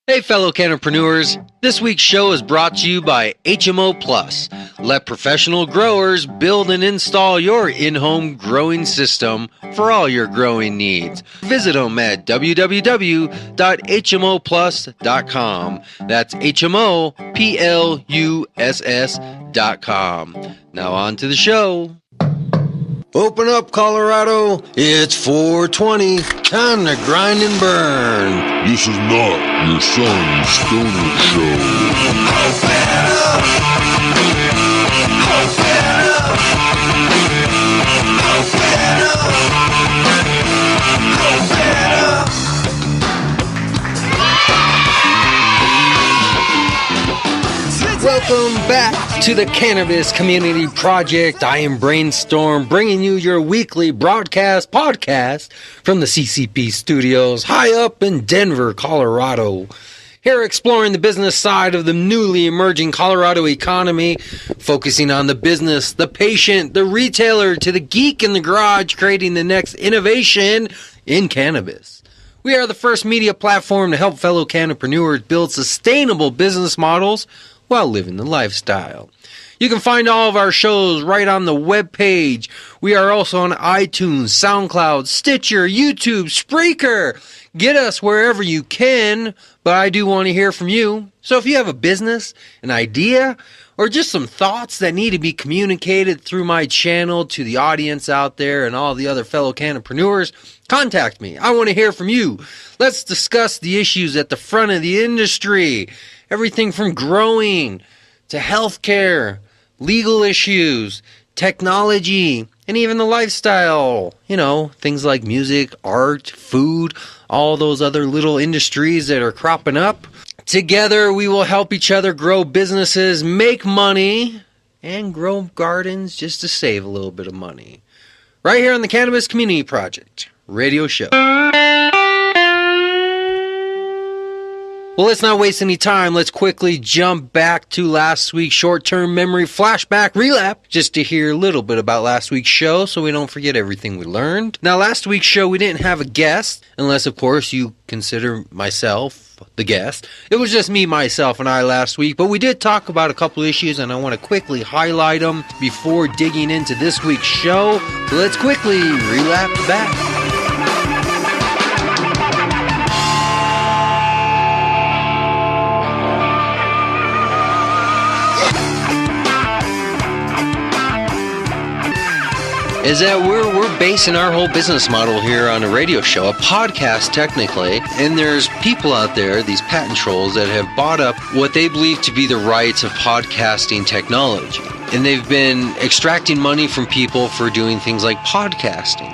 Hey fellow canopreneurs, this week's show is brought to you by HMO Plus. Let professional growers build and install your in-home growing system for all your growing needs. Visit them at www.hmoplus.com. That's HMOPLUSS.com. Now on to the show. Open up, Colorado. It's 420. Time to grind and burn. This is not your son's stoner show. Welcome back to the Cannabis Community Project. I am Brainstorm, bringing you your weekly podcast from the CCP studios high up in Denver, Colorado. Here exploring the business side of the newly emerging Colorado economy, focusing on the business, the patient, the retailer, to the geek in the garage, creating the next innovation in cannabis. We are the first media platform to help fellow cannapreneurs build sustainable business models while living the lifestyle. You can find all of our shows right on the webpage. We are also on iTunes, SoundCloud, Stitcher, YouTube, Spreaker. Get us wherever you can, but I do want to hear from you. So if you have a business, an idea, or just some thoughts that need to be communicated through my channel to the audience out there and all the other fellow cannapreneurs, contact me. I want to hear from you. Let's discuss the issues at the front of the industry. Everything from growing to healthcare, legal issues, technology, and even the lifestyle. You know, things like music, art, food, all those other little industries that are cropping up. Together, we will help each other grow businesses, make money, and grow gardens just to save a little bit of money. Right here on the Cannabis Community Project radio show. Well, let's not waste any time. Let's quickly jump back to last week's short-term memory flashback relapse, just to hear a little bit about last week's show so we don't forget everything we learned. Now, last week's show, we didn't have a guest, unless, of course, you consider myself the guest. It was just me, myself, and I last week, but we did talk about a couple issues, and I want to quickly highlight them before digging into this week's show. So let's quickly relapse back. Is that we're basing our whole business model here on a radio show, a podcast technically, and there's people out there, these patent trolls, that have bought up what they believe to be the rights of podcasting technology. And they've been extracting money from people for doing things like podcasting.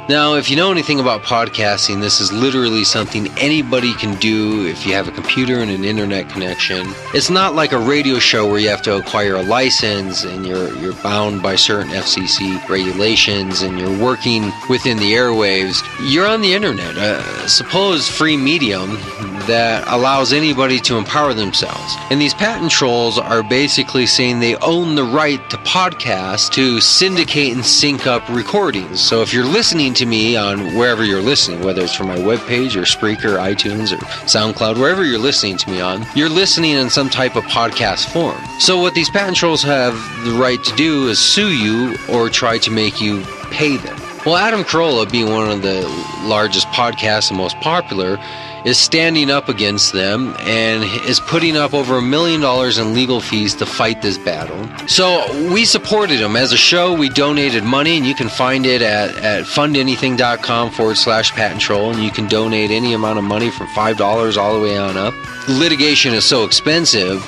Now, if you know anything about podcasting, this is literally something anybody can do if you have a computer and an internet connection. It's not like a radio show where you have to acquire a license and you're bound by certain FCC regulations and you're working within the airwaves. You're on the internet, a supposed free medium that allows anybody to empower themselves. And these patent trolls are basically saying they own the right to podcast, to syndicate and sync up recordings. So if you're listening to me on wherever you're listening, whether it's from my webpage or Spreaker, iTunes, or SoundCloud, wherever you're listening to me on, you're listening in some type of podcast form. So what these patent trolls have the right to do is sue you or try to make you pay them. Well, Adam Carolla, being one of the largest podcasts and most popular, is standing up against them and is putting up over $1 million in legal fees to fight this battle. So we supported him. As a show, we donated money, and you can find it at fundanything.com/patent troll, and you can donate any amount of money from $5 all the way on up. Litigation is so expensive,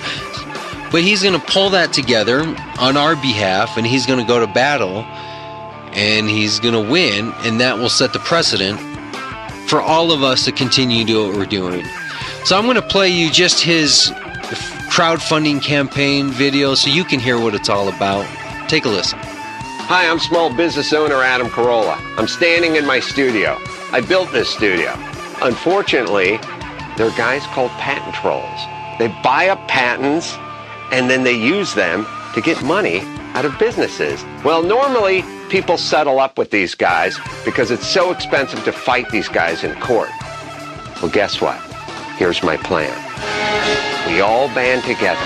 but he's going to pull that together on our behalf, and he's going to go to battle, and he's going to win, and that will set the precedent for all of us to continue to do what we're doing. So I'm going to play you just his crowdfunding campaign video so you can hear what it's all about. Take a listen. Hi, I'm small business owner Adam Carolla. I'm standing in my studio. I built this studio. Unfortunately, there are guys called patent trolls. They buy up patents and then they use them to get money out of businesses. Well, normally people settle up with these guys because it's so expensive to fight these guys in court. Well, guess what? Here's my plan. We all band together,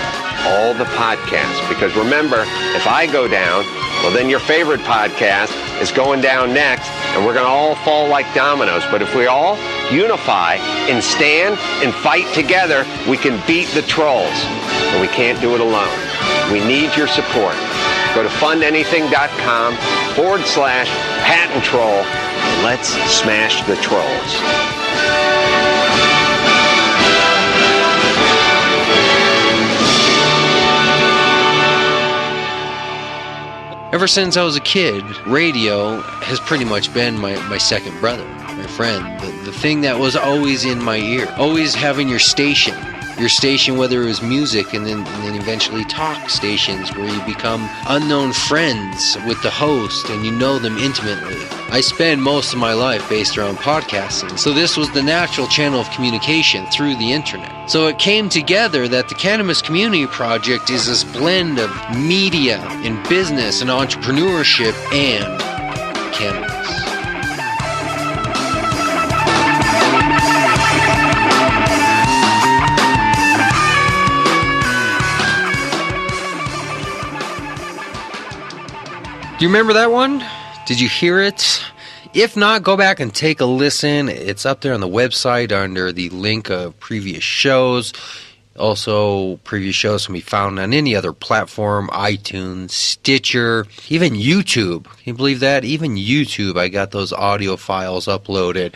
all the podcasts, because remember, if I go down, well, then your favorite podcast is going down next, and we're going to all fall like dominoes. But if we all unify and stand and fight together, we can beat the trolls. And we can't do it alone. We need your support. Go to fundanything.com/patent troll. Let's smash the trolls. Ever since I was a kid, radio has pretty much been my second brother, my friend. The thing that was always in my ear. Always having your station, whether it was music and then eventually talk stations where you become unknown friends with the host and you know them intimately. I spend most of my life based around podcasting, so this was the natural channel of communication through the internet. So it came together that the Cannabis Community Project is this blend of media and business and entrepreneurship and cannabis. Do you remember that one? Did you hear it? If not, go back and take a listen. It's up there on the website under the link of previous shows. Also, previous shows can be found on any other platform, iTunes, Stitcher, even YouTube. Can you believe that? Even YouTube, I got those audio files uploaded.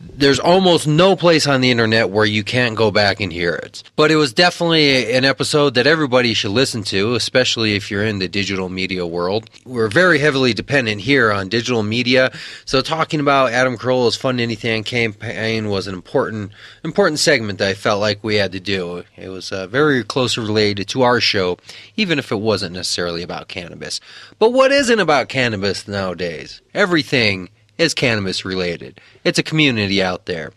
There's almost no place on the internet where you can't go back and hear it. But it was definitely an episode that everybody should listen to, especially if you're in the digital media world. We're very heavily dependent here on digital media, so talking about Adam Carolla's Fund Anything campaign was an important segment that I felt like we had to do. It was very closely related to our show, even if it wasn't necessarily about cannabis. But what isn't about cannabis nowadays? Everything is cannabis related. It's a community out there.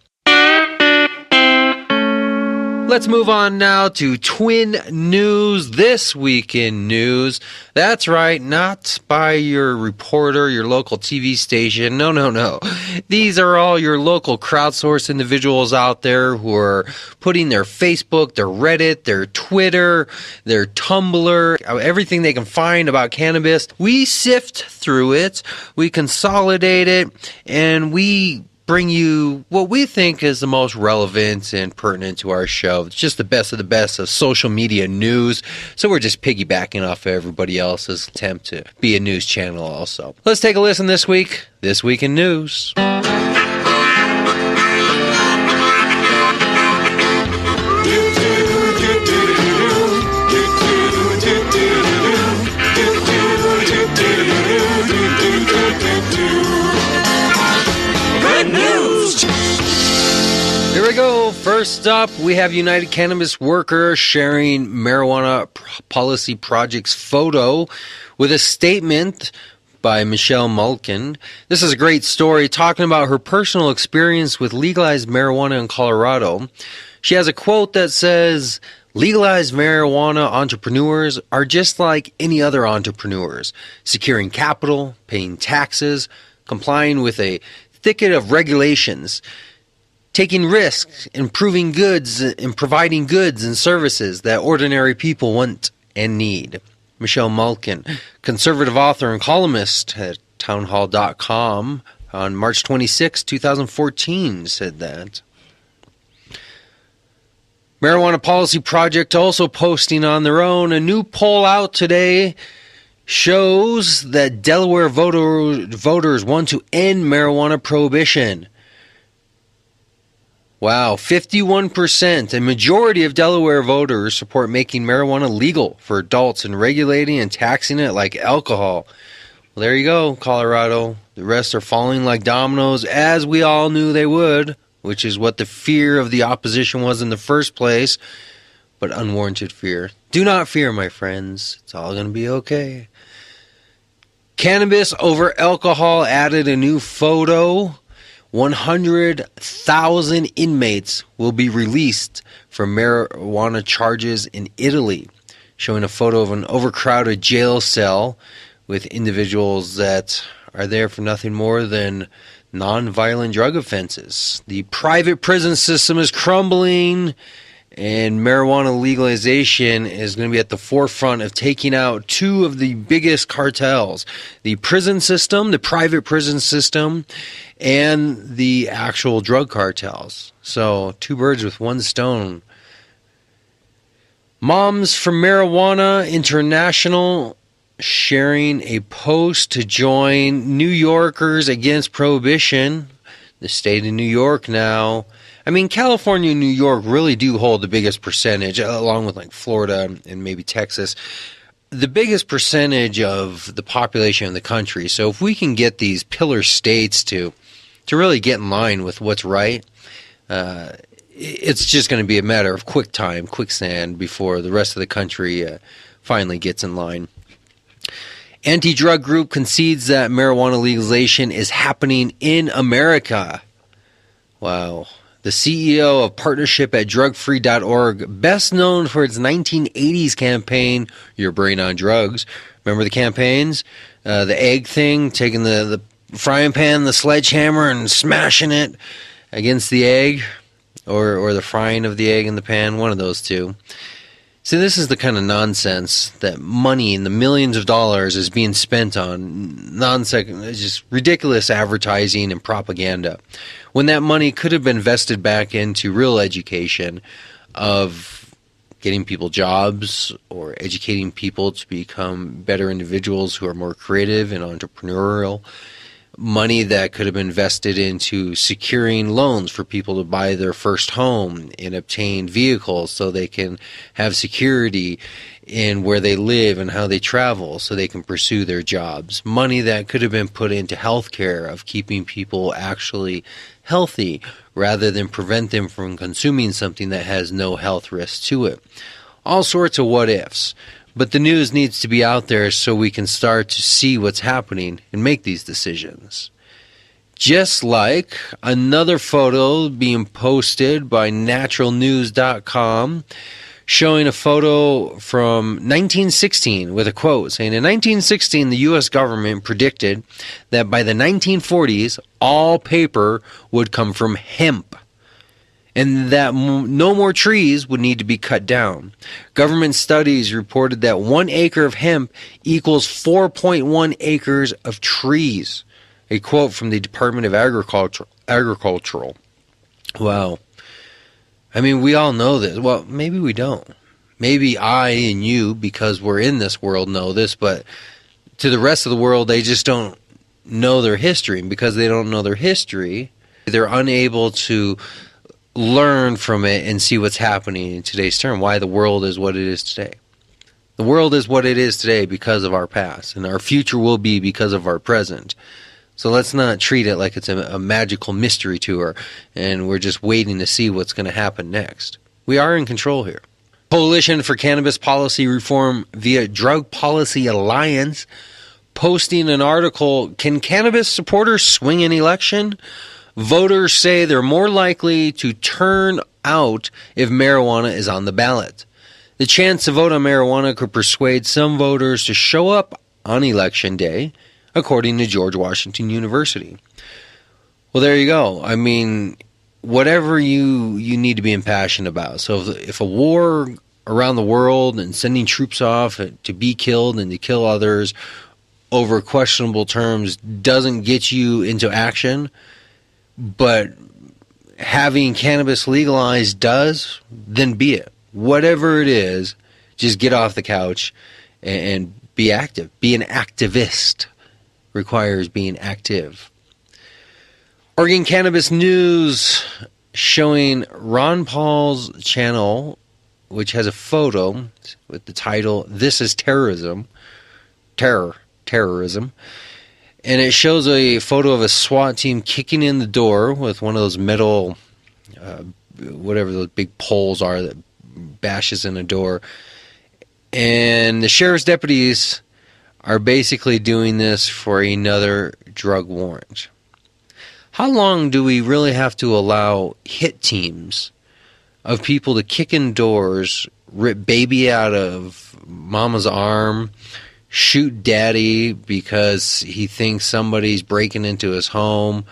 Let's move on now to Twin News, This Week in News. That's right, not by your reporter, your local TV station. No. These are all your local crowdsourced individuals out there who are putting their Facebook, their Reddit, their Twitter, their Tumblr, everything they can find about cannabis. We sift through it, we consolidate it, and we bring you what we think is the most relevant and pertinent to our show. It's just the best of social media news. So we're just piggybacking off of everybody else's attempt to be a news channel also. Let's take a listen this week in news. Here we go. First up, we have United Cannabis Worker sharing Marijuana Policy Project's photo with a statement by Michelle Mulkin. This is a great story talking about her personal experience with legalized marijuana in Colorado. She has a quote that says, "Legalized marijuana entrepreneurs are just like any other entrepreneurs, securing capital, paying taxes, complying with a thicket of regulations, taking risks, improving goods, and providing goods and services that ordinary people want and need." Michelle Mulkin, conservative author and columnist at townhall.com on March 26, 2014, said that. Marijuana Policy Project also posting on their own. A new poll out today shows that Delaware voters want to end marijuana prohibition. Wow, 51%. A majority of Delaware voters support making marijuana legal for adults and regulating and taxing it like alcohol. Well, there you go, Colorado. The rest are falling like dominoes, as we all knew they would, which is what the fear of the opposition was in the first place, but unwarranted fear. Do not fear, my friends. It's all going to be okay. Cannabis over alcohol added a new photo. 100,000 inmates will be released from marijuana charges in Italy, showing a photo of an overcrowded jail cell with individuals that are there for nothing more than nonviolent drug offenses. The private prison system is crumbling, and marijuana legalization is going to be at the forefront of taking out two of the biggest cartels: the prison system, the private prison system, and the actual drug cartels. So, two birds with one stone. Moms for Marijuana International sharing a post to join New Yorkers against prohibition. The state of New York now. I mean, California and New York really do hold the biggest percentage, along with like Florida and maybe Texas, the biggest percentage of the population in the country. So if we can get these pillar states to really get in line with what's right, it's just going to be a matter of quicksand before the rest of the country finally gets in line. Anti-drug group concedes that marijuana legalization is happening in America. Wow. The CEO of Partnership at drugfree.org, best known for its 1980s campaign, Your Brain on Drugs. Remember the campaigns? The egg thing, taking the frying pan, the sledgehammer, and smashing it against the egg, or the frying of the egg in the pan, one of those two. See, this is the kind of nonsense that money in the millions of dollars is being spent on just ridiculous advertising and propaganda, when that money could have been invested back into real education of getting people jobs or educating people to become better individuals who are more creative and entrepreneurial. Money that could have been invested into securing loans for people to buy their first home and obtain vehicles so they can have security in where they live and how they travel so they can pursue their jobs. Money that could have been put into healthcare, of keeping people actually healthy rather than prevent them from consuming something that has no health risk to it. All sorts of what ifs. But the news needs to be out there so we can start to see what's happening and make these decisions. Just like another photo being posted by naturalnews.com showing a photo from 1916 with a quote saying, in 1916, the U.S. government predicted that by the 1940s, all paper would come from hemp, and that no more trees would need to be cut down. Government studies reported that 1 acre of hemp equals 4.1 acres of trees. A quote from the Department of Agricultural. Wow. I mean, we all know this. Well, maybe we don't. Maybe I and you, because we're in this world, know this, but to the rest of the world, they just don't know their history. And because they don't know their history, they're unable to learn from it and see what's happening in today's term, why the world is what it is today. The world is what it is today because of our past, and our future will be because of our present. So let's not treat it like it's a magical mystery tour and we're just waiting to see what's going to happen next. We are in control here. Coalition for Cannabis Policy Reform via Drug Policy Alliance posting an article, Can Cannabis Supporters Swing an Election? Voters say they're more likely to turn out if marijuana is on the ballot. The chance to vote on marijuana could persuade some voters to show up on Election Day, according to George Washington University. Well, there you go. I mean, whatever you need to be impassioned about. So if a war around the world and sending troops off to be killed and to kill others over questionable terms doesn't get you into action, but having cannabis legalized does, then be it. Whatever it is, just get off the couch and be active. Be an activist. Requires being active. Oregon Cannabis News showing Ron Paul's channel, which has a photo with the title, This is Terrorism. Terrorism. And it shows a photo of a SWAT team kicking in the door with one of those metal, whatever those big poles are that bashes in a door. And the sheriff's deputies are basically doing this for another drug warrant. How long do we really have to allow hit teams of people to kick in doors, rip baby out of mama's arm, shoot daddy because he thinks somebody's breaking into his home,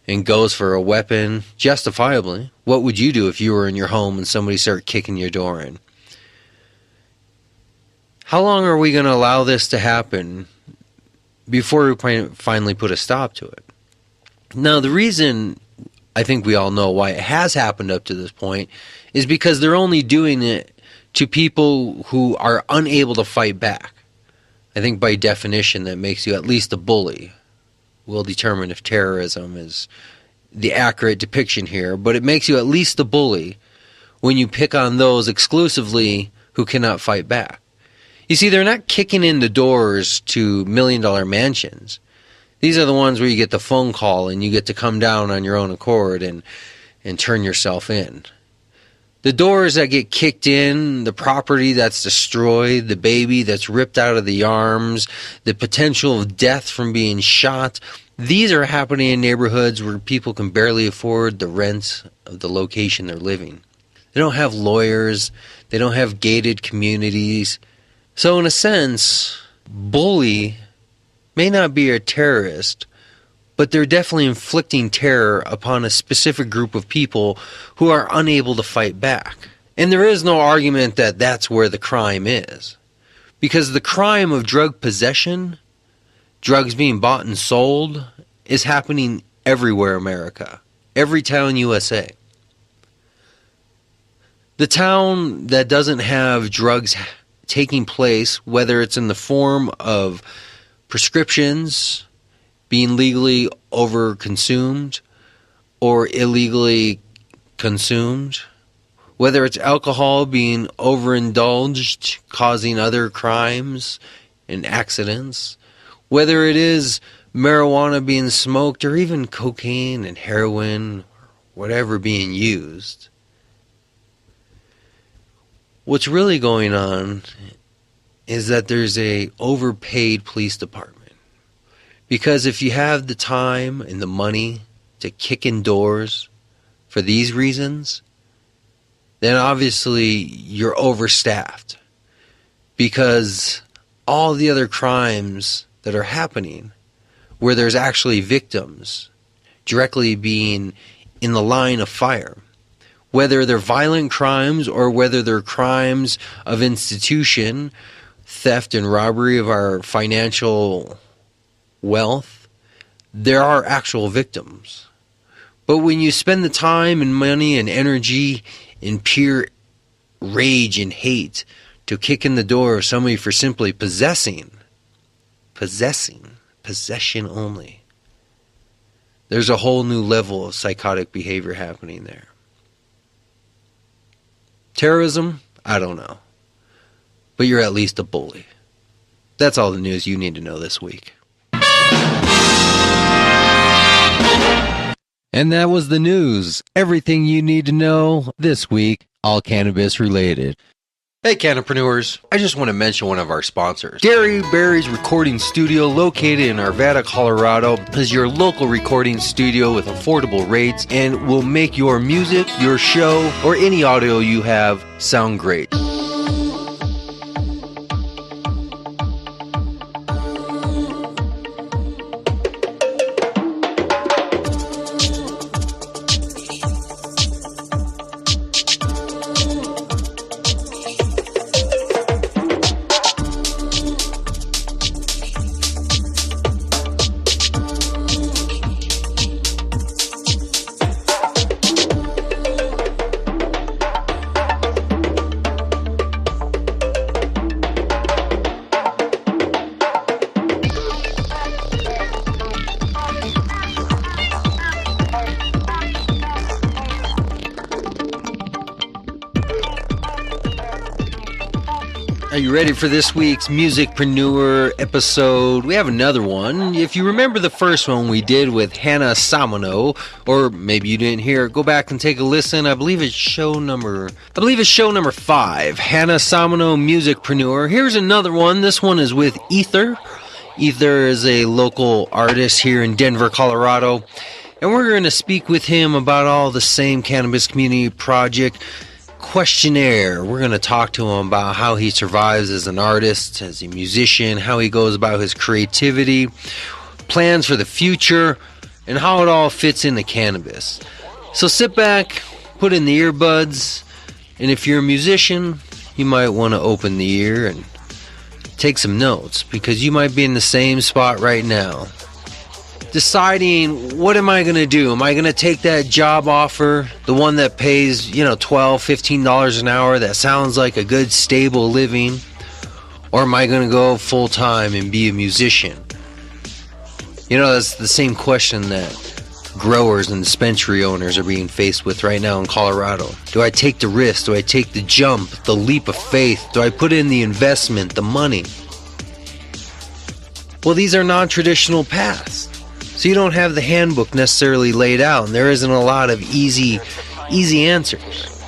and goes for a weapon, justifiably. What would you do if you were in your home and somebody started kicking your door in? How long are we going to allow this to happen before we finally put a stop to it? Now, the reason I think we all know why it has happened up to this point is because they're only doing it to people who are unable to fight back. I think by definition that makes you at least a bully. We'll determine if terrorism is the accurate depiction here, but it makes you at least a bully when you pick on those exclusively who cannot fight back. You see, they're not kicking in the doors to million-dollar mansions. These are the ones where you get the phone call and you get to come down on your own accord and turn yourself in. The doors that get kicked in, the property that's destroyed, the baby that's ripped out of the arms, the potential of death from being shot, these are happening in neighborhoods where people can barely afford the rent of the location they're living. They don't have lawyers. They don't have gated communities. So in a sense, bully may not be a terrorist, but they're definitely inflicting terror upon a specific group of people who are unable to fight back. And there is no argument that that's where the crime is. Because the crime of drug possession, drugs being bought and sold, is happening everywhere in America. Every town USA. The town that doesn't have drugs taking place, whether it's in the form of prescriptions being legally overconsumed or illegally consumed, whether it's alcohol being overindulged, causing other crimes and accidents, whether it is marijuana being smoked or even cocaine and heroin, whatever being used. What's really going on is that there's a overpaid police department. Because if you have the time and the money to kick in doors for these reasons, then obviously you're overstaffed. Because all the other crimes that are happening, where there's actually victims directly being in the line of fire, whether they're violent crimes or whether they're crimes of institution, theft and robbery of our financial wealth, there are actual victims. But when you spend the time and money and energy in pure rage and hate to kick in the door of somebody for simply possession only, there's a whole new level of psychotic behavior happening there. Terrorism? I don't know. But you're at least a bully. That's all the news you need to know this week. And that was the news. Everything you need to know this week, all cannabis related. Hey, cannapreneurs. I just want to mention one of our sponsors. Dairy Berry's Recording Studio, located in Arvada, Colorado, is your local recording studio with affordable rates and will make your music, your show, or any audio you have sound great. Are you ready for this week's Musicpreneur episode? We have another one. If you remember the first one we did with Hannah Samano, or maybe you didn't hear it, go back and take a listen. I believe it's show number 5. Hannah Samano, Musicpreneur. Here's another one. This one is with Ether. Ether is a local artist here in Denver, Colorado. And we're going to speak with him about all the same Cannabis Community Project questionnaire. We're going to talk to him about how he survives as an artist, as a musician, how he goes about his creativity, plans for the future, and how it all fits into cannabis. So sit back, put in the earbuds, and if you're a musician, you might want to open the ear and take some notes, because you might be in the same spot right now, deciding, what am I going to do? Am I going to take that job offer, the one that pays, $12, $15 an hour, that sounds like a good, stable living? Or am I going to go full time and be a musician? That's the same question that growers and dispensary owners are being faced with right now in Colorado. Do I take the risk? Do I take the jump, the leap of faith? Do I put in the investment, the money? Well, these are non-traditional paths. So you don't have the handbook necessarily laid out, and there isn't a lot of easy answers.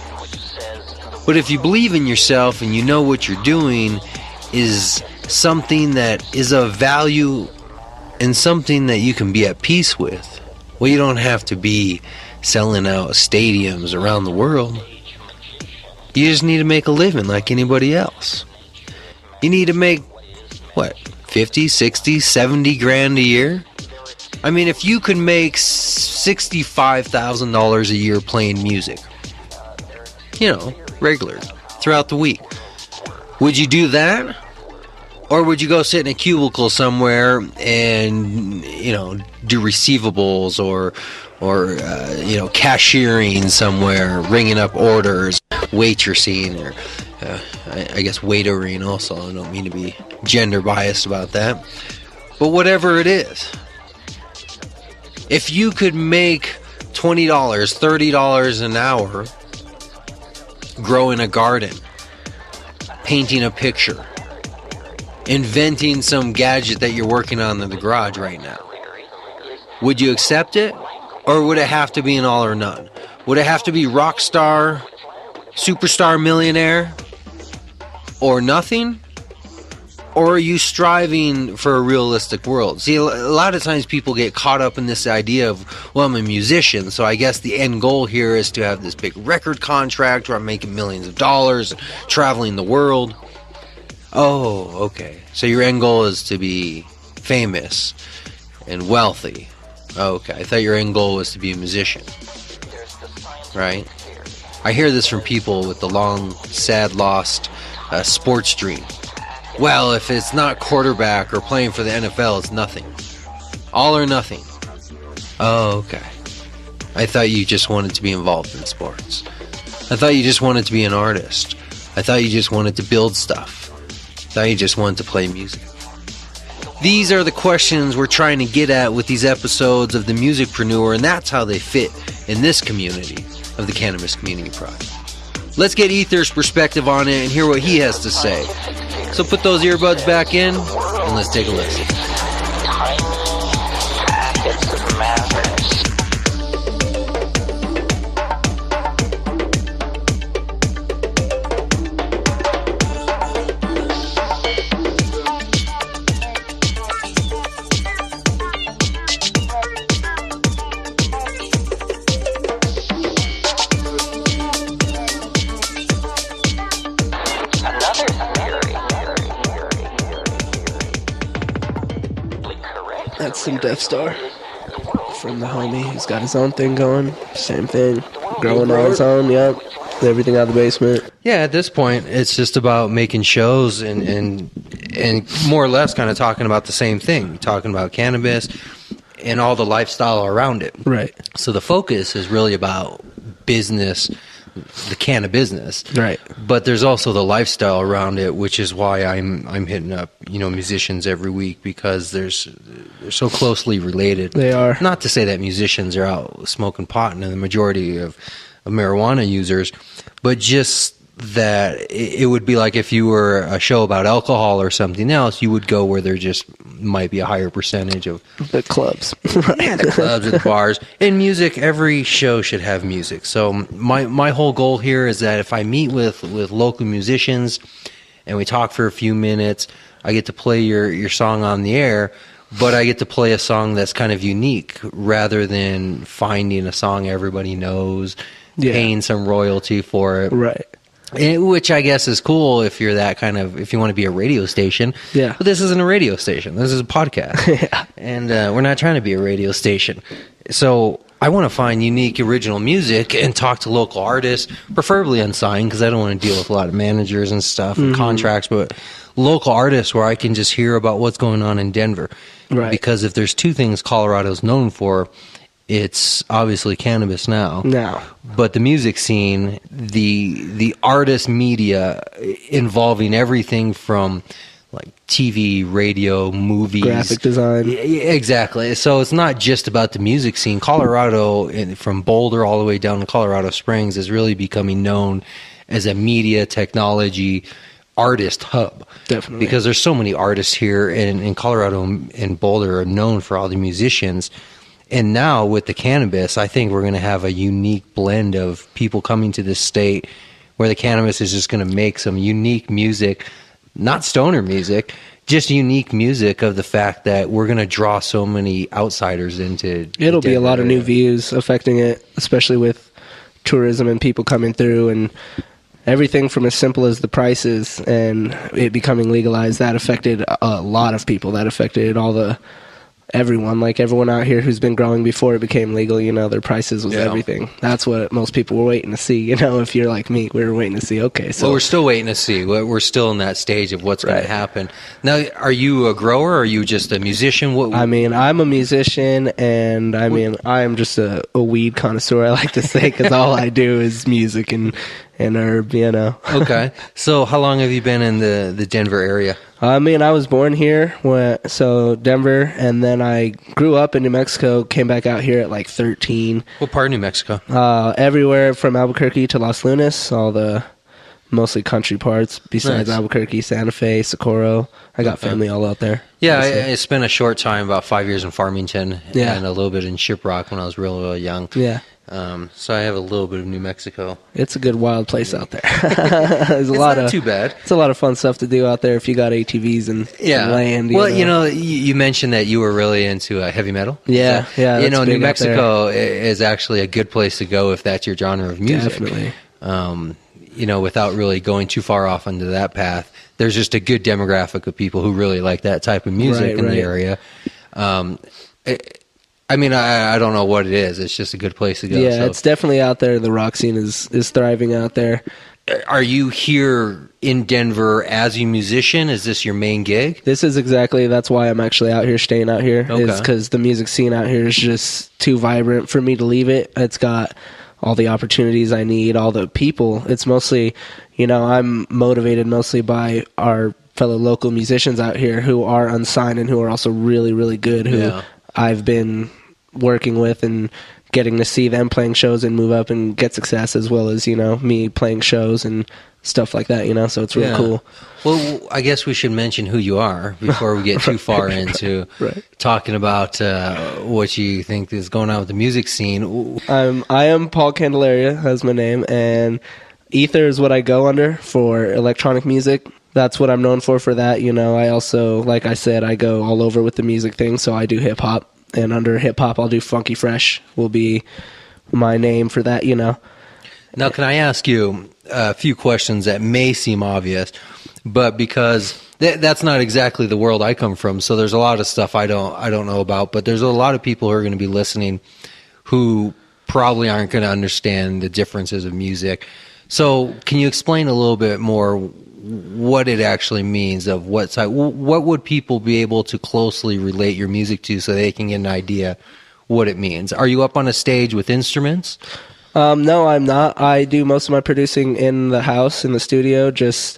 But if you believe in yourself and you know what you're doing is something that is of value and something that you can be at peace with, well, you don't have to be selling out stadiums around the world. You just need to make a living like anybody else. You need to make, 50, 60, 70 grand a year? I mean, if you could make $65,000 a year playing music, regular, throughout the week, would you do that? Or would you go sit in a cubicle somewhere and, do receivables or cashiering somewhere, ringing up orders, waitressing, or I guess waitering also. I don't mean to be gender biased about that. But whatever it is, if you could make $20, $30 an hour growing a garden, painting a picture, inventing some gadget that you're working on in the garage right now, would you accept it? Or would it have to be an all or none? Would it have to be rock star, superstar millionaire, or nothing? Or are you striving for a realistic world? See, a lot of times people get caught up in this idea of, well, I'm a musician, so I guess the end goal here is to have this big record contract where I'm making millions of dollars, traveling the world. Oh, okay. So your end goal is to be famous and wealthy. Okay, I thought your end goal was to be a musician. Right? I hear this from people with the long, sad, lost sports dream. Well, if it's not quarterback or playing for the NFL, it's nothing. All or nothing. Oh, okay. I thought you just wanted to be involved in sports. I thought you just wanted to be an artist. I thought you just wanted to build stuff. I thought you just wanted to play music. These are the questions we're trying to get at with these episodes of the Musicpreneur, and that's how they fit in this community of the Cannabis Community Project. Let's get Ether's perspective on it and hear what he has to say. So put those earbuds back in and let's take a listen. That's some Death Star from the homie. He's got his own thing going. Same thing. Growing on his own, yep. Everything out of the basement. Yeah, at this point, it's just about making shows and more or less kind of talking about the same thing. Talking about cannabis and all the lifestyle around it. Right. So the focus is really about business, the cannabis business. Right. But there's also the lifestyle around it, which is why I'm hitting up, musicians every week, because they're so closely related. They are. Not to say that musicians are out smoking pot and the majority of marijuana users, but just that it would be like if you were a show about alcohol or something else, you would go where there just might be a higher percentage of the clubs. Yeah, the clubs and the bars. In music, every show should have music. So my whole goal here is that if I meet with local musicians and we talk for a few minutes, I get to play your song on the air, but I get to play a song that's kind of unique rather than finding a song everybody knows, paying some royalty for it. Right. Which I guess is cool if you're that kind of, if you want to be a radio station. Yeah. But this isn't a radio station. This is a podcast. Yeah. And we're not trying to be a radio station. So I want to find unique, original music and talk to local artists, preferably unsigned, because I don't want to deal with a lot of managers and stuff and contracts, but local artists where I can just hear about what's going on in Denver. Right. Because if there's two things Colorado's known for, it's obviously cannabis now. But the music scene, the artist media involving everything from like TV, radio, movies, graphic design. Exactly. So it's not just about the music scene. Colorado, from Boulder all the way down to Colorado Springs, is really becoming known as a media technology artist hub. Definitely. Because there's so many artists here, and in Colorado and Boulder are known for all the musicians. And now with the cannabis, I think we're going to have a unique blend of people coming to this state where the cannabis is just going to make some unique music, not stoner music, just unique music of the fact that we're going to draw so many outsiders into. It'll be a lot of new views affecting it, especially with tourism and people coming through, and everything from as simple as the prices and it becoming legalized. That affected a lot of people. That affected everyone out here who's been growing before it became legal. Their prices was everything. That's what most people were waiting to see. If you're like me, we were waiting to see. Okay, so we're still waiting to see. We're still in that stage of what's going to happen. Now, are you a grower? Or are you just a musician? I'm a musician, and I am just a weed connoisseur. I like to say, because all I do is music and herb. Okay, so how long have you been in the Denver area? I was born here, so Denver, and then I grew up in New Mexico, came back out here at like 13. What part of New Mexico? Everywhere from Albuquerque to Los Lunas, all the mostly country parts besides Albuquerque, Santa Fe, Socorro. I got family all out there. Yeah, I spent a short time, about 5 years in Farmington, and a little bit in Shiprock when I was real young. Yeah. So I have a little bit of New Mexico. It's a good wild place out there. It's not too bad. It's a lot of fun stuff to do out there if you got ATVs and land. Well, you mentioned that you were really into heavy metal. Yeah, New Mexico is actually a good place to go if that's your genre of music. Definitely. Without really going too far off into that path, there's just a good demographic of people who really like that type of music in the area. I don't know what it is. It's just a good place to go. Yeah, it's definitely out there. The rock scene is thriving out there. Are you here in Denver as a musician? Is this your main gig? This is that's why I'm actually out here, staying out here, is because the music scene out here is just too vibrant for me to leave it. It's got all the opportunities I need, all the people. It's mostly, I'm motivated mostly by our fellow local musicians out here who are unsigned and who are also really, really good, who I've been working with and getting to see them playing shows and move up and get success, as well as, me playing shows and stuff like that, so it's really cool. Well, I guess we should mention who you are before we get too far into talking about what you think is going on with the music scene. I am Paul Candelaria, that's my name, and Ether is what I go under for electronic music. That's what I'm known for that. I also, like I said, I go all over with the music thing, so I do hip-hop, and under hip-hop I'll do Funky Fresh will be my name for that, Now, can I ask you a few questions that may seem obvious, but because that's not exactly the world I come from, so there's a lot of stuff I don't know about, but there's a lot of people who are going to be listening who probably aren't going to understand the differences of music. So can you explain a little bit more what it actually means, of what would people be able to closely relate your music to so they can get an idea what it means? Are you up on a stage with instruments? No, I'm not. I do most of my producing in the house, in the studio, just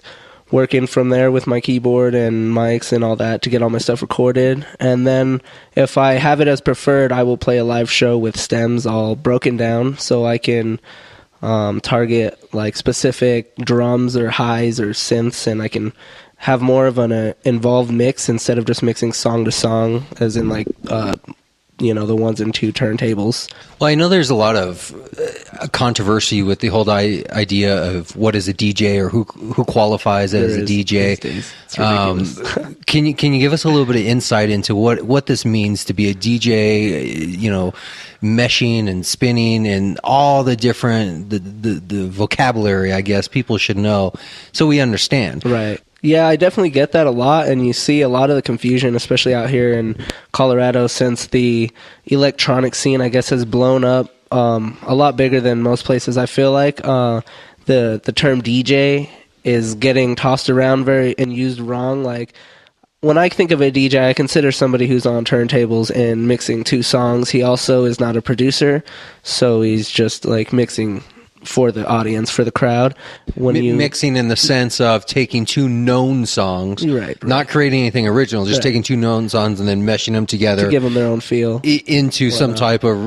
working from there with my keyboard and mics and all that to get all my stuff recorded. And then if I have it as preferred, I will play a live show with stems all broken down so I can target like specific drums or highs or synths, and I can have more of an involved mix instead of just mixing song to song, as in like the 1 and 2 turntables. Well, I know there's a lot of controversy with the whole idea of what is a DJ or who qualifies as a DJ. It's ridiculous. Can you give us a little bit of insight into what this means to be a DJ? meshing and spinning and all the different the vocabulary, I guess, people should know so we understand. Right. Yeah, I definitely get that a lot, and you see a lot of the confusion, especially out here in Colorado, since the electronic scene, I guess, has blown up a lot bigger than most places. I feel like the term DJ is getting tossed around and used wrong. Like, when I think of a DJ, I consider somebody who's on turntables and mixing two songs. He also is not a producer, so he's just like mixing for the audience, for the crowd. When mixing in the sense of taking two known songs, right. Not creating anything original, just taking two known songs and then meshing them together to give them their own feel into some type of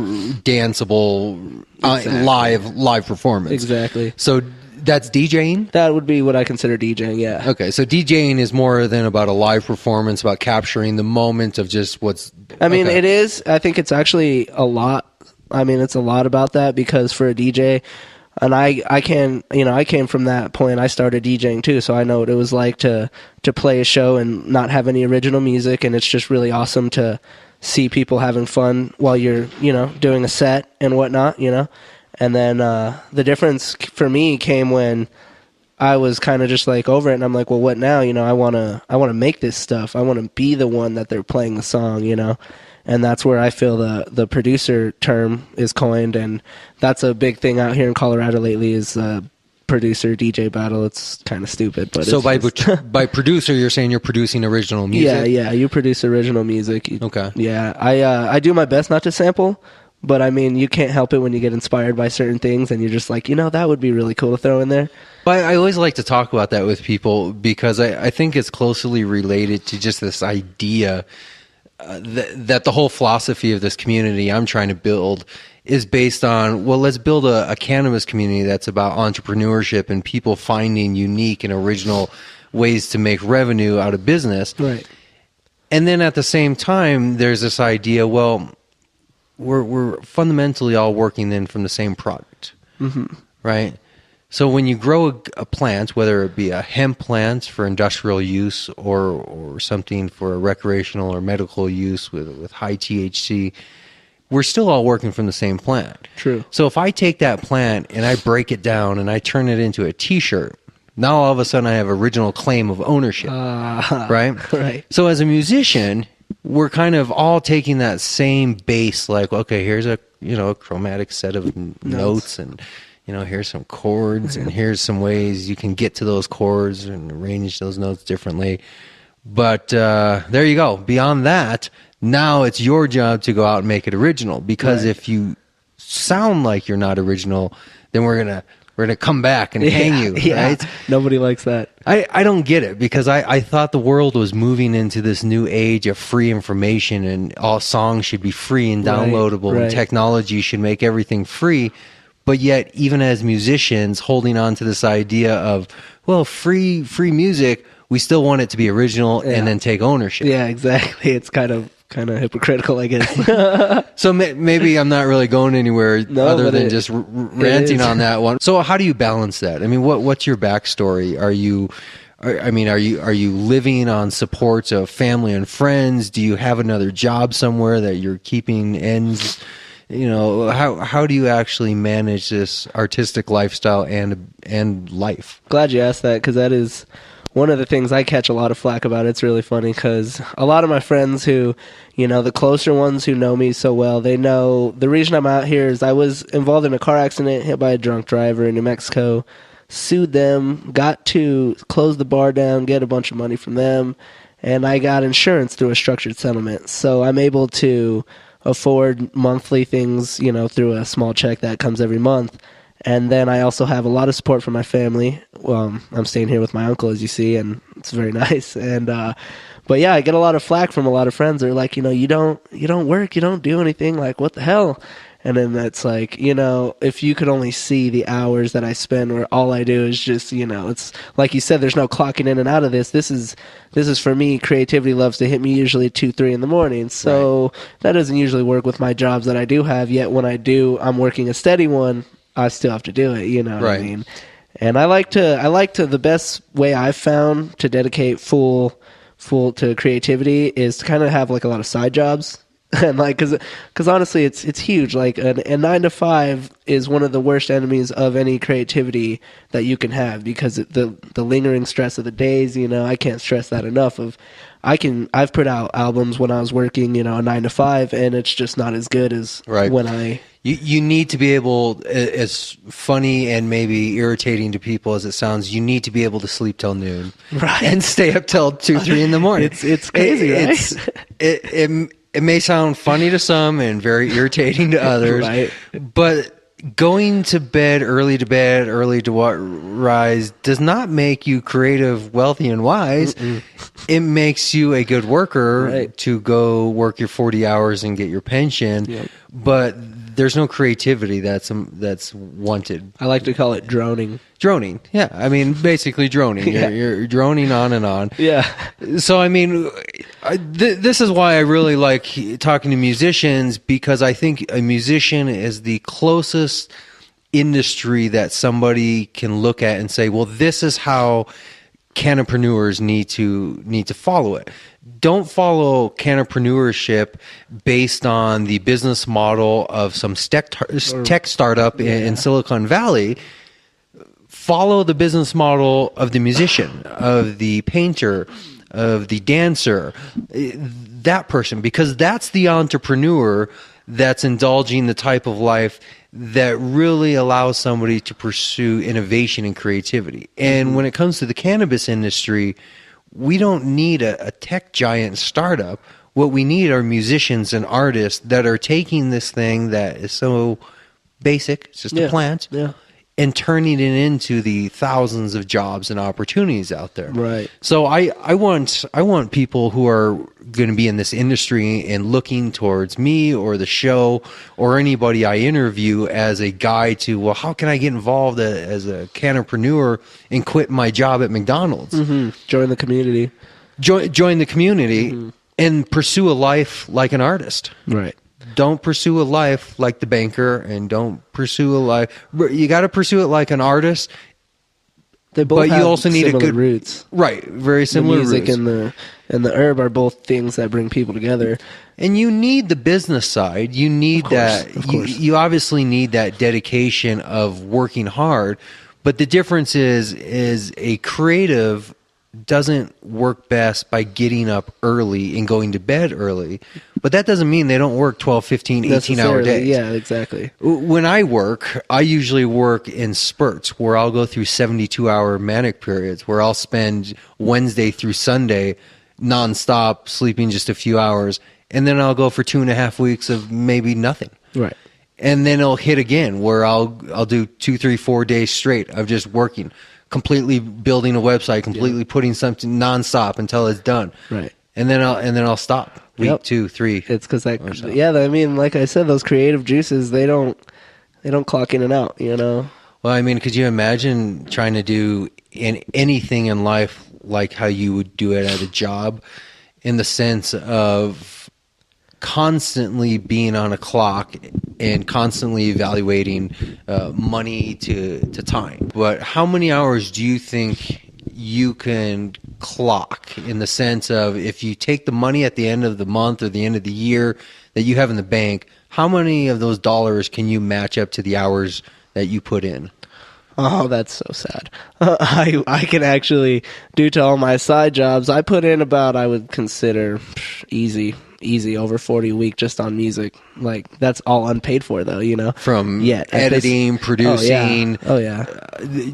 danceable live performance. Exactly. So that's DJing? That would be what I consider DJing, yeah. Okay, so DJing is more than about a live performance, about capturing the moment of just what's... I mean, it is. I think it's actually a lot. I mean, it's a lot about that, because for a DJ... And I came from that point. I started DJing too, so I know what it was like to play a show and not have any original music, and it's just really awesome to see people having fun while you're, doing a set and whatnot, And then the difference for me came when I was kind of just like over it, and I'm like, well, what now? I want to make this stuff. I want to be the one that they're playing the song, And that's where I feel the producer term is coined, and that's a big thing out here in Colorado lately is producer DJ battle. It's kind of stupid, but so by producer, you're saying you're producing original music? Yeah, you produce original music. Okay. Yeah, I do my best not to sample, but I mean, you can't help it when you get inspired by certain things, and you're just like, that would be really cool to throw in there. But I always like to talk about that with people because I think it's closely related to just this idea that the whole philosophy of this community I'm trying to build is based on, well, let's build a cannabis community that's about entrepreneurship and people finding unique and original ways to make revenue out of business. Right. And then at the same time, there's this idea, well, we're fundamentally all working then from the same product, right? So when you grow a plant, whether it be a hemp plant for industrial use or something for a recreational or medical use with high THC, we're still all working from the same plant. True. So if I take that plant and I break it down and I turn it into a T-shirt, now all of a sudden I have original claim of ownership, right? Right. So as a musician, we're kind of all taking that same base, like, okay, here's a chromatic set of notes and here's some chords and here's some ways you can get to those chords and arrange those notes differently. But there you go. Beyond that, now it's your job to go out and make it original, because if you sound like you're not original, then we're gonna come back and hang you, right? Nobody likes that. I don't get it, because I thought the world was moving into this new age of free information and all songs should be free and downloadable and technology should make everything free. But yet, even as musicians holding on to this idea of, well, free music, we still want it to be original and then take ownership. Yeah, exactly. It's kind of hypocritical, I guess. So maybe I'm not really going anywhere other than just ranting on that one. So how do you balance that? I mean, what's your backstory? Are you living on supports of family and friends? Do you have another job somewhere that you're keeping ends? How do you actually manage this artistic lifestyle and life? Glad you asked that, because that is one of the things I catch a lot of flack about. It's really funny because a lot of my friends who, the closer ones who know me so well, they know the reason I'm out here is I was involved in a car accident, hit by a drunk driver in New Mexico, sued them, got to close the bar down, get a bunch of money from them, and I got insurance through a structured settlement. So I'm able to afford monthly things, through a small check that comes every month. And then I also have a lot of support from my family. Well, I'm staying here with my uncle, as you see, and it's very nice. And but yeah, I get a lot of flack from a lot of friends. They're like, you don't work, you don't do anything. Like, what the hell? And then that's like, if you could only see the hours that I spend where all I do is just, it's like you said, there's no clocking in and out of this. This is for me. Creativity loves to hit me usually 2-3 in the morning. So that doesn't usually work with my jobs that I do have. Yet when I do, I'm working a steady one. I still have to do it. You know what I mean? And I like to, the best way I've found to dedicate full to creativity is to kind of have like a lot of side jobs. And like, cause honestly, it's huge. Like a 9 to 5 is one of the worst enemies of any creativity that you can have, because the lingering stress of the days, I can't stress that enough. I've put out albums when I was working, a 9 to 5, and it's just not as good as when I. You need to be able, as funny and maybe irritating to people as it sounds, you need to be able to sleep till noon, right, and stay up till 2, 3 in the morning. It's crazy, right? It may sound funny to some and very irritating to others, right. But going to bed, early to rise, does not make you creative, wealthy, and wise. Mm-mm. It makes you a good worker to go work your 40 hours and get your pension. Yep. But there's no creativity that's wanted. I like to call it droning. Droning, yeah. I mean, basically droning. Yeah. You're droning on and on. Yeah. So, I mean, this is why I really like talking to musicians, because I think a musician is the closest industry that somebody can look at and say, well, this is how canopreneurs need to follow it. Don't follow canoprenneurship based on the business model of some tech startup in Silicon Valley. Follow the business model of the musician, of the painter, of the dancer, that person, because that's the entrepreneur that's indulging the type of life that really allows somebody to pursue innovation and creativity. And when it comes to the cannabis industry, we don't need a tech giant startup. What we need are musicians and artists that are taking this thing that is so basic, it's just a plant, and turning it into the thousands of jobs and opportunities out there. Right. So I want people who are going to be in this industry and looking towards me or the show or anybody I interview as a guide to, well, how can I get involved as a canopreneur and quit my job at McDonald's? Mm-hmm. Join the community. Join the community and pursue a life like an artist. Right. Don't pursue a life like the banker, and don't pursue a life. You got to pursue it like an artist. They both have you also need similar a good roots. Right, very similar the music roots. and the herb are both things that bring people together. And you need the business side. You need that. Of course. You obviously need that dedication of working hard. But the difference is a creative doesn't work best by getting up early and going to bed early. But that doesn't mean they don't work 12, 15, 18-hour days. Yeah, exactly. When I work, I usually work in spurts where I'll go through 72-hour manic periods where I'll spend Wednesday through Sunday nonstop, sleeping just a few hours, and then I'll go for 2.5 weeks of maybe nothing. Right. And then it'll hit again where I'll do 2, 3, 4 days straight of just working, completely building a website, completely putting something nonstop until it's done. Right. And then I'll stop. Week 2, 3. It's because I mean, like I said, those creative juices, they don't clock in and out, Well, I mean, could you imagine trying to do anything in life like how you would do it at a job, in the sense of constantly being on a clock and constantly evaluating money to time? But how many hours do you think you can clock, in the sense of, if you take the money at the end of the month or the end of the year that you have in the bank, how many of those dollars can you match up to the hours that you put in? Oh, that's so sad. I can actually, due to all my side jobs, I put in about, I would consider easy over 40 a week just on music. Like, that's all unpaid for, though, From editing, producing. Oh yeah.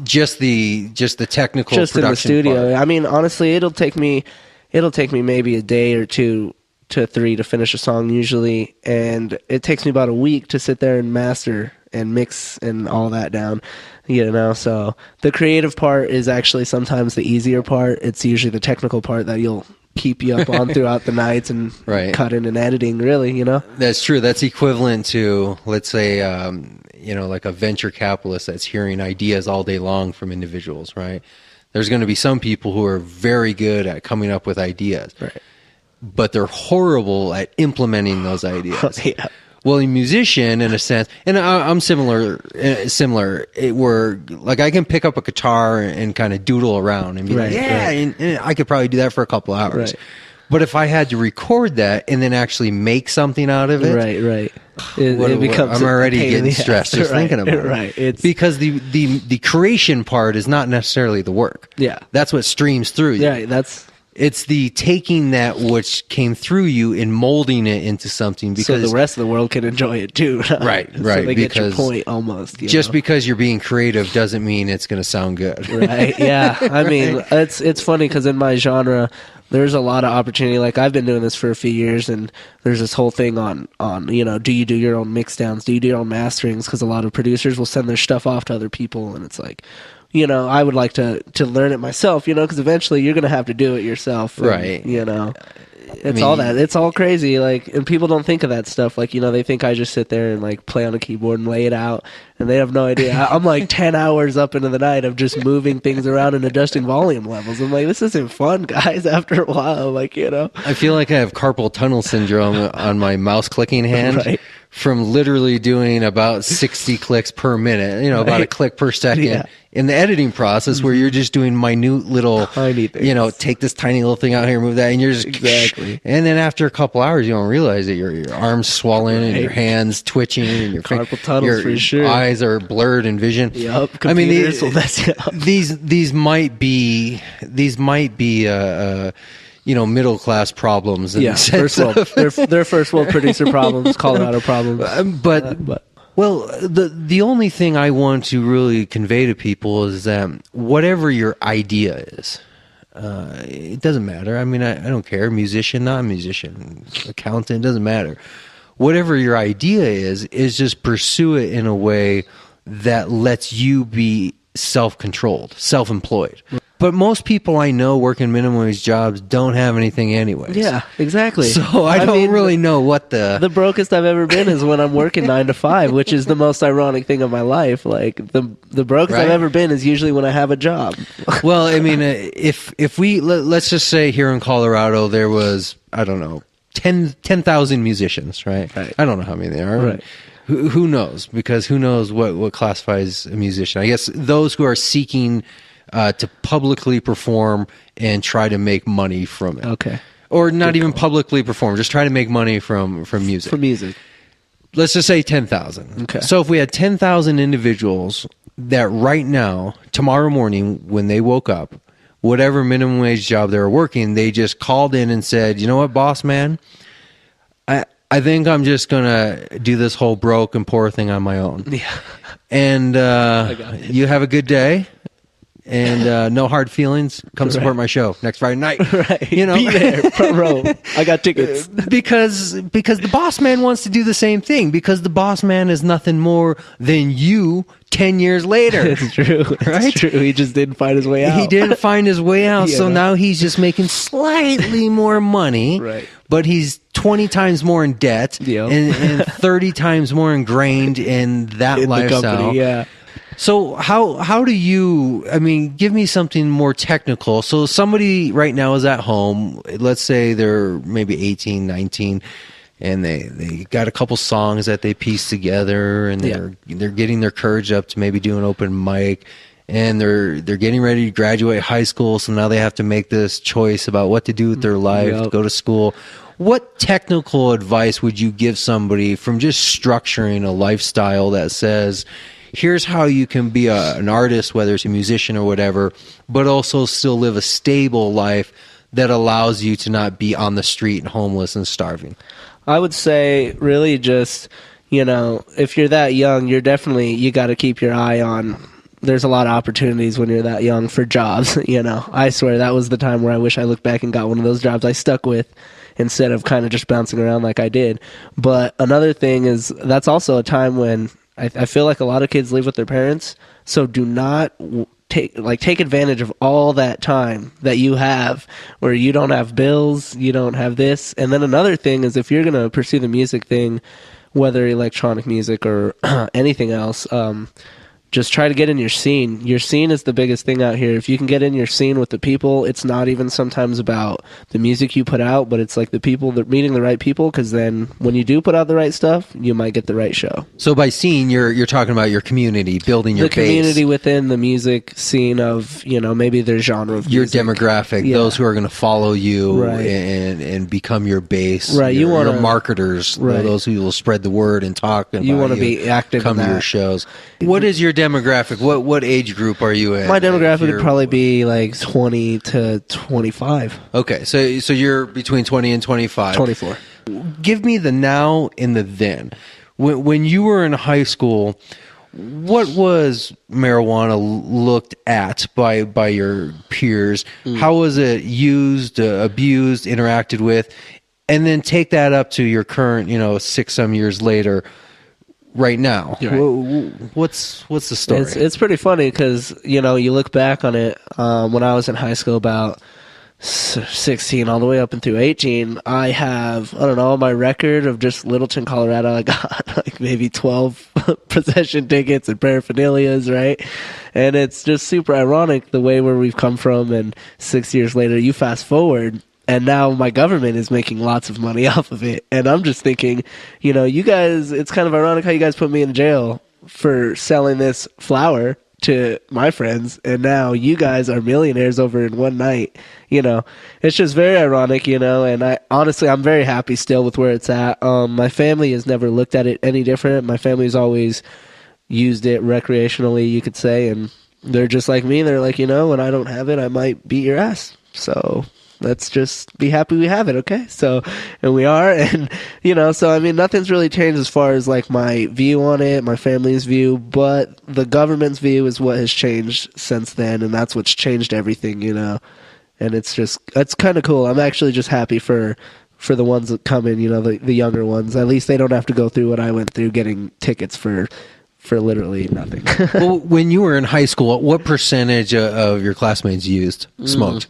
Just the technical just production in the studio. part. I mean, honestly, it'll take me maybe a day or 2 to 3 to finish a song usually, and it takes me about a week to sit there and master and mix and all that down. So the creative part is actually sometimes the easier part. It's usually the technical part that you'll keep you up on throughout the nights and cutting and editing, really, That's true. That's equivalent to, let's say, like a venture capitalist that's hearing ideas all day long from individuals, right? There's going to be some people who are very good at coming up with ideas, right, but they're horrible at implementing those ideas. Yeah. Well, a musician, in a sense, and I'm similar, where, like, I can pick up a guitar and kind of doodle around and be like, and I could probably do that for a couple hours. Right. But if I had to record that and then actually make something out of it, right. It becomes I'm already a pain in getting the stressed ass. just thinking about it. Right. It's, because the creation part is not necessarily the work. Yeah. That's what streams through you. Yeah, It's the taking that which came through you and molding it into something, because so the rest of the world can enjoy it too. Right. So they get your because point almost. Just because you're being creative doesn't mean it's going to sound good. Right. Yeah. I mean, it's funny because in my genre, there's a lot of opportunity. Like, I've been doing this for a few years, and there's this whole thing on do you do your own mix downs? Do you do your own masterings? Because a lot of producers will send their stuff off to other people, and it's like, I would like to learn it myself, because eventually you're going to have to do it yourself. And, Right. It's all that. It's all crazy. Like, and people don't think of that stuff. Like, they think I just sit there and like play on a keyboard and lay it out, and they have no idea. I'm like 10 hours up into the night of just moving things around and adjusting volume levels. I'm like, this isn't fun, guys. After a while, like, I feel like I have carpal tunnel syndrome on my mouse clicking hand. Right. From literally doing about 60 clicks per minute, about a click per second in the editing process, where you're just doing minute little, tiny things. Take this tiny little thing out here, move that, and you're just exactly. And then after a couple hours, you don't realize that your arms swollen and your hands twitching and your carpal tunnels for sure. Eyes are blurred in vision. Yep. I mean, these might be middle class problems. First world. They're first world producer problems, Colorado problems. But well, the only thing I want to really convey to people is that whatever your idea is, it doesn't matter. I mean, I don't care. Musician, non-musician, accountant, doesn't matter. Whatever your idea is just pursue it in a way that lets you be self-controlled, self-employed. But most people I know working minimum wage jobs don't have anything anyways. Yeah, exactly. So I don't really know what the brokest I've ever been is when I'm working 9 to 5, which is the most ironic thing of my life. Like, the brokest I've ever been is usually when I have a job. Well, I mean, if we let's just say here in Colorado there was, I don't know, 10,000 musicians, right? I don't know how many there are. Right. Who knows? Because who knows what classifies a musician? I guess those who are seeking to publicly perform and try to make money from it. Okay. Or not even publicly perform, just try to make money from music. From music. Let's just say 10,000. Okay. So if we had 10,000 individuals that right now, tomorrow morning, when they woke up, whatever minimum wage job they were working, they just called in and said, you know what, boss man, I think I'm just going to do this whole broke and poor thing on my own. Yeah. And you have a good day. And no hard feelings. Come support my show next Friday night. Right. Be there, front row. I got tickets. Because the boss man wants to do the same thing. Because the boss man is nothing more than you 10 years later. It's true. Right? It's true. He just didn't find his way out. He didn't find his way out. Yeah. So now he's just making slightly more money. Right. But he's 20 times more in debt. Yep. And 30 times more ingrained in that lifestyle. The company, yeah. So how do you, I mean, give me something more technical. So somebody right now is at home, let's say they're maybe 18, 19, and they got a couple songs that they piece together, and they're getting their courage up to maybe do an open mic, and they're getting ready to graduate high school, so now they have to make this choice about what to do with their life, go to school. What technical advice would you give somebody from just structuring a lifestyle that says, here's how you can be an artist, whether it's a musician or whatever, but also still live a stable life that allows you to not be on the street and homeless and starving? I would say really just, if you're that young, you got to keep your eye on, there's a lot of opportunities when you're that young for jobs. I swear that was the time where I wish I looked back and got one of those jobs I stuck with instead of kind of just bouncing around like I did. But another thing is that's also a time when I feel like a lot of kids live with their parents, so do not take advantage of all that time that you have where you don't have bills, you don't have this. And then another thing is if you're going to pursue the music thing, whether electronic music or anything else, just try to get in your scene. Your scene is the biggest thing out here. If you can get in your scene with the people, it's not even sometimes about the music you put out, but it's like the people, meeting the right people, because then when you do put out the right stuff, you might get the right show. So by scene, you're talking about your community, building your the community within the music scene of, maybe their genre of your music. demographic, those who are going to follow you and become your base, right? Your marketers, right. Those who will spread the word and talk about you. Want to be active, come to your shows. What is your demographic? What age group are you in? My demographic would probably be like 20 to 25. Okay, so you're between 20 and 25. 24. Give me the now and the then. When you were in high school, what was marijuana looked at by your peers? How was it used, abused, interacted with? And then take that up to your current, 6 some years later. Right now, right. What's the story? It's pretty funny because you look back on it. When I was in high school, about 16 all the way up and through 18, I have on my record of just Littleton, Colorado. I got like maybe 12 possession tickets and paraphernalias, right? And it's just super ironic the way where we've come from. And 6 years later, you fast forward. And now my government is making lots of money off of it. And I'm just thinking, you guys, it's kind of ironic how you guys put me in jail for selling this flower to my friends. And now you guys are millionaires over in one night. It's just very ironic, and I'm very happy still with where it's at. My family has never looked at it any different. My family's always used it recreationally, you could say. And they're just like me. They're like, when I don't have it, I might beat your ass. So let's just be happy we have it, okay? So, and we are, and, so, nothing's really changed as far as, like, my view on it, my family's view, but the government's view is what has changed since then, and that's what's changed everything, and it's kind of cool. I'm actually just happy for the ones that come in, the younger ones. At least they don't have to go through what I went through getting tickets for literally nothing. Well, when you were in high school, what percentage of your classmates smoked?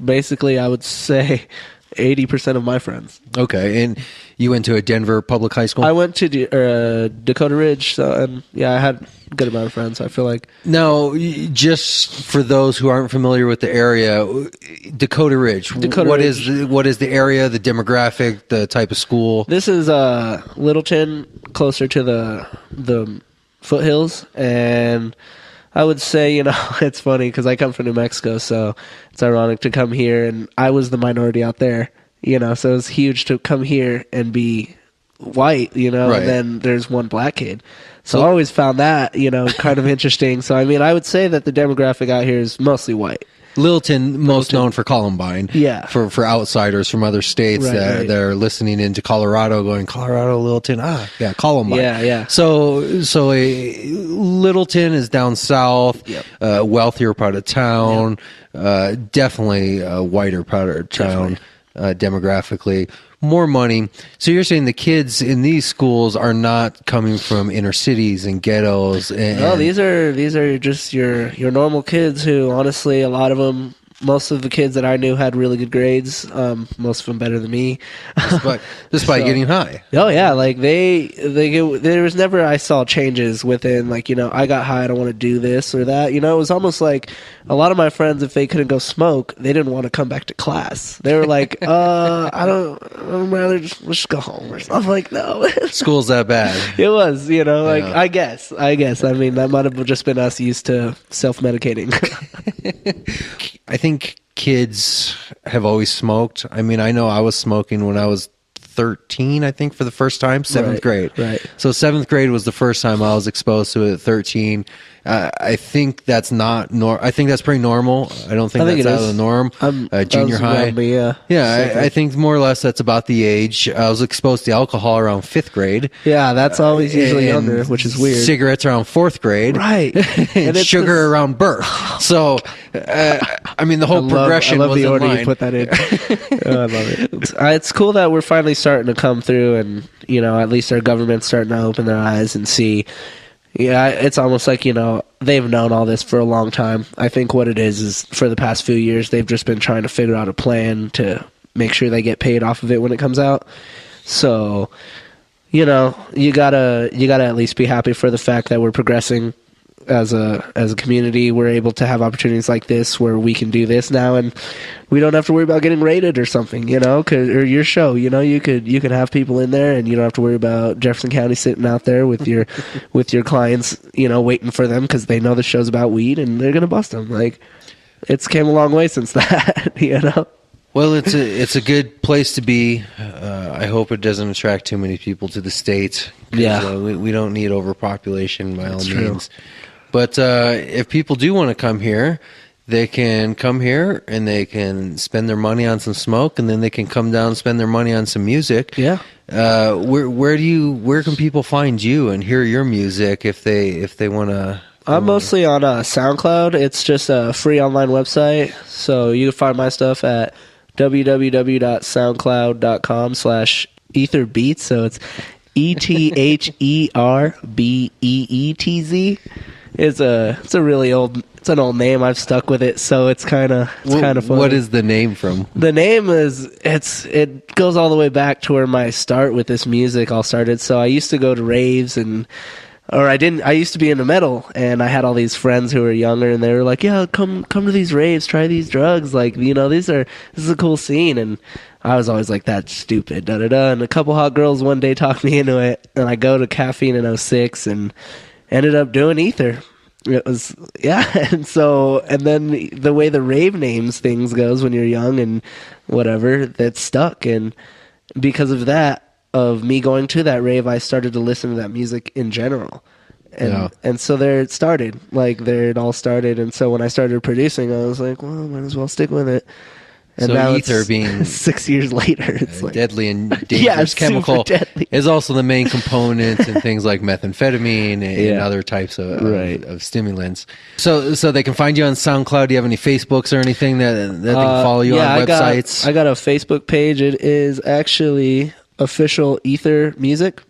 Basically, I would say 80% of my friends. Okay, and you went to a Denver public high school? I went to Dakota Ridge, and I had a good amount of friends, I feel like. Now, just for those who aren't familiar with the area, Dakota Ridge. What is the area, the demographic, the type of school? This is Littleton, closer to the foothills, and I would say, it's funny because I come from New Mexico, so it's ironic to come here, and I was the minority out there, so it was huge to come here and be white, right. And then there's one black kid. So I always found that, kind of interesting. So, I would say that the demographic out here is mostly white. Littleton, most known for Columbine. Yeah. For outsiders from other states that are listening into Colorado, going, Colorado, Littleton, Columbine. Yeah. So Littleton is down south, wealthier part of town, definitely a whiter part of town demographically. More money. So you're saying the kids in these schools are not coming from inner cities and ghettos? No, these are just your normal kids who, honestly, a lot of them, most of the kids that I knew had really good grades. Most of them better than me. Despite getting high. Oh yeah, like there was never I saw changes within, like, I got high, I don't want to do this or that. It was almost like a lot of my friends, if they couldn't go smoke, they didn't want to come back to class. They were like, I'd rather just go home or something. I'm like, no. School's that bad. It was, like, I guess. That might have just been us used to self-medicating. I think kids have always smoked. I know I was smoking when I was 13, I think, for the first time, 7th grade. Right. So 7th grade was the first time I was exposed to it at 13. I think that's not I think that's pretty normal. I don't think that's out of the norm. Junior high. Me, I think more or less that's about the age. I was exposed to alcohol around 5th grade. Yeah, that's always usually younger, which is weird. Cigarettes around 4th grade. Right. And sugar around birth. So, the whole progression was in line. I love the order you put that in. I love it. It's cool that we're finally starting to come through and, at least our government's starting to open their eyes and see. Yeah, it's almost like, they've known all this for a long time. I think what it is for the past few years, they've just been trying to figure out a plan to make sure they get paid off of it when it comes out. So, you gotta at least be happy for the fact that we're progressing as a community, we're able to have opportunities like this where we can do this now, and we don't have to worry about getting rated or something, you know, or your show, you know, you could have people in there, and you don't have to worry about Jefferson County sitting out there with your with your clients, you know, waiting for them because they know the show's about weed and they're gonna bust them. Like, it's came a long way since that, you know. Well, it's a good place to be. I hope it doesn't attract too many people to the state. Yeah, we don't need overpopulation by all means. But if people do want to come here, they can come here and they can spend their money on some smoke, and then they can come down and spend their money on some music. Yeah. Where can people find you and hear your music if they want to? I'm mostly on SoundCloud. It's just a free online website, so you can find my stuff at www.soundcloud.com/etherbeats. So it's ETHERBEETZ. It's a really old, it's an old name. I've stuck with it, so it's kind of funny. What is the name from? The name it goes all the way back to where my start with this music all started. So I used to go to raves I used to be into metal, and I had all these friends who were younger, and they were like, yeah, come to these raves, try these drugs, like, you know, this is a cool scene. And I was always like, that's stupid, and a couple hot girls one day talked me into it, and I go to Caffeine in 06 and ended up doing Ether. It was, yeah. And then the way the rave names things goes when you're young and whatever, that stuck. And because of that, of me going to that rave, I started to listen to that music in general. And so there it started. Like, there it all started. And so when I started producing, I was like, well, might as well stick with it. And so now Ether being 6 years later, it's like deadly and dangerous chemical is also the main component in things like methamphetamine and other types of stimulants. So they can find you on SoundCloud. Do you have any Facebooks or anything that they can follow you on websites? I got a Facebook page. It is actually Official Ether Music,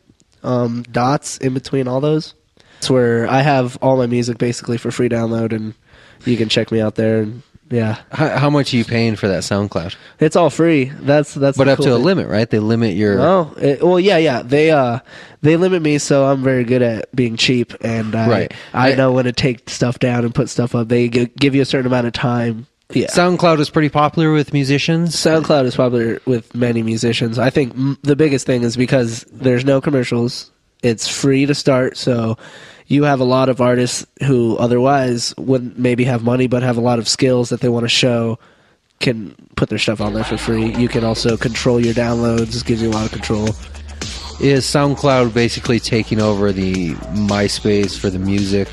dots in between all those. It's where I have all my music basically for free download, and you can check me out there. And yeah. How much are you paying for that SoundCloud? It's all free. That's but up to a limit, right? They limit your. Yeah. They limit me, so I'm very good at being cheap, and I know when to take stuff down and put stuff up. They give you a certain amount of time. Yeah. SoundCloud is pretty popular with musicians. SoundCloud is popular with many musicians. I think the biggest thing is because there's no commercials. It's free to start, so you have a lot of artists who otherwise wouldn't maybe have money but have a lot of skills that they want to show, can put their stuff on there for free. You can also control your downloads. It gives you a lot of control. Is SoundCloud basically taking over the MySpace for the music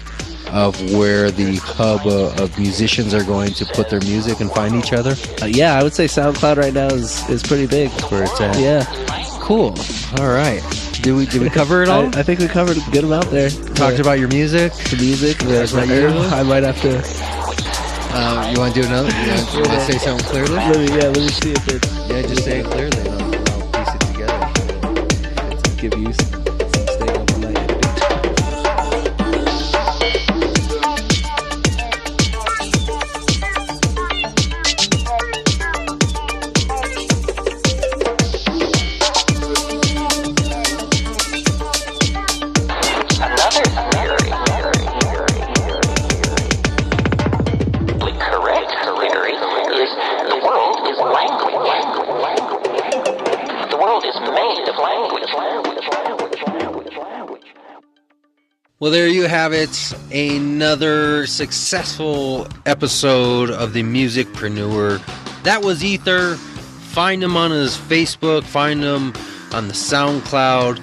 of where the hub of musicians are going to put their music and find each other? Yeah, I would say SoundCloud right now is pretty big. That's where it's at. Yeah. Cool. All right. Did we cover it all? I think we covered a good amount there. Talked about your music? The music. I might have to... you want to do another? You want to say something clearly? Let me see if it... Yeah, just say it clearly, and I'll piece it together. Let's give you some steak on the night. Well, there you have it. Another successful episode of the Musicpreneur. That was Ether. Find him on his Facebook. Find him on the SoundCloud.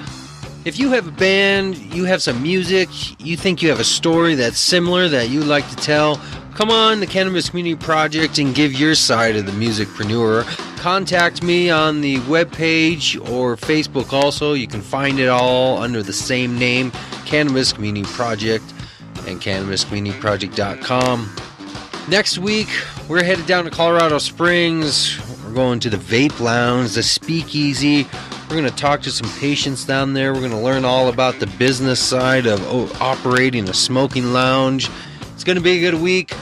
If you have a band, you have some music, you think you have a story that's similar that you'd like to tell, come on the Cannabis Community Project and give your side of the Musicpreneur. Contact me on the webpage or Facebook also. You can find it all under the same name, Cannabis Community Project, and CannabisCommunityProject.com. Next week, we're headed down to Colorado Springs. We're going to the Vape Lounge, the Speakeasy. We're going to talk to some patients down there. We're going to learn all about the business side of operating a smoking lounge. It's going to be a good week.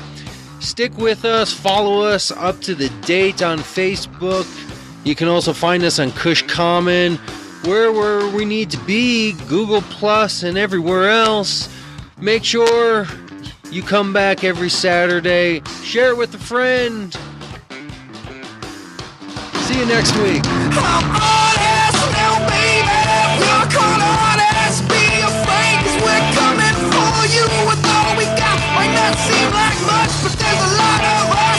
Stick with us. Follow us up to the date on Facebook. You can also find us on Kush Common, where we need to be, Google Plus, and everywhere else. Make sure You come back every Saturday. Share it with a friend. See you next week. I'm honest now, baby. We're gonna honest. Be afraid, 'cause we're coming for you with all we got. Might not seem like much, but there's a lot of us.